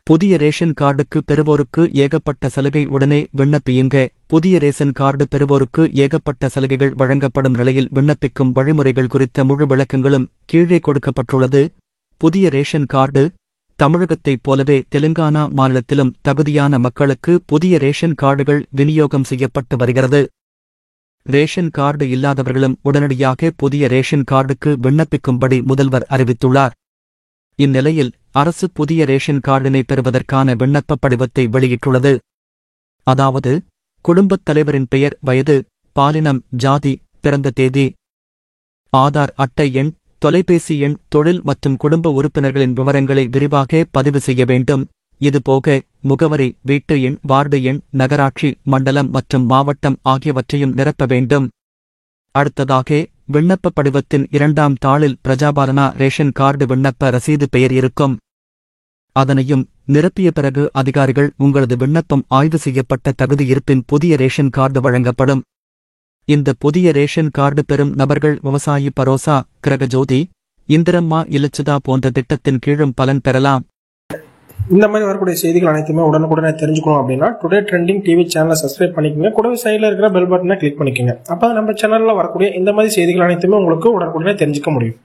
புதிய ரேஷன் கார்டுக்கு பெறுவோருக்கு ஏகப்பட்ட சலுகை உடனே விண்ணப்பியுங்க. புதிய ரேஷன் கார்டு பெறுவோருக்கு ஏகப்பட்ட சலுகைகள் வழங்கப்படும் நிலையில் விண்ணப்பிக்கும் வழிமுறைகள் குறித்த முழு விளக்கங்களும் கீழே கொடுக்கப்பட்டுள்ளது. புதிய ரேஷன் கார்டு தமிழகத்தைப் போலவே தெலுங்கானா மாநிலத்திலும் தகுதியான மக்களுக்கு புதிய ரேஷன் கார்டுகள் விநியோகம் செய்யப்பட்டு வருகிறது. ரேஷன் கார்டு இல்லாதவர்களும் உடனடியாக புதிய ரேஷன் கார்டுக்கு விண்ணப்பிக்கும்படி முதல்வர் அறிவித்துள்ளார். இந்நிலையில் அரசு புதிய ரேஷன் கார்டினை பெறுவதற்கான விண்ணப்ப படிவத்தை வெளியிட்டுள்ளது. அதாவது குடும்பத் தலைவரின் பெயர், வயது, பாலினம், ஜாதி, பிறந்த தேதி, ஆதார் அட்டை எண், தொலைபேசி எண், தொழில் மற்றும் குடும்ப உறுப்பினர்களின் விவரங்களை விரிவாக பதிவு செய்ய வேண்டும். இதுபோக முகவரி, வீட்டு எண், வார்டு எண், நகராட்சி, மண்டலம் மற்றும் மாவட்டம் ஆகியவற்றையும் நிரப்ப வேண்டும். அடுத்ததாக விண்ணப்ப படிவத்தின் 2ஆம் தாளில் பிரஜாபாலனா ரேஷன் கார்டு விண்ணப்ப ரசீது பெயர் இருக்கும். அதனையும் நிரப்பிய பிறகு அதிகாரிகள் உங்களது விண்ணப்பம் ஆய்வு செய்யப்பட்ட தகுதி இருப்பின் புதிய ரேஷன் கார்டு வழங்கப்படும். இந்த புதிய ரேஷன் கார்டு பெறும் நபர்கள் விவசாயி பரோசா, கிரகஜோதி, இந்திரம்மா இலச்சுதா போன்ற திட்டத்தின் கீழும் பலன் பெறலாம். இந்த மாதிரி வரக்கூடிய செய்திகள் அனைத்துமே உடனுக்குடனே தெரிஞ்சுக்கணும் அப்படின்னா டுடே ட்ரெண்டிங் டிவி சேனலை சப்ஸ்கிரைப் பண்ணிக்கோங்க. கூடவே சைடில் இருக்கிற பெல் பட்டனை கிளிக் பண்ணிக்கோங்க. அப்போ நம்ம சேனலில் வரக்கூடிய இந்த மாதிரி செய்திகள் அனைத்துமே உங்களுக்கு உடனுக்குடனே தெரிஞ்சுக்க முடியும்.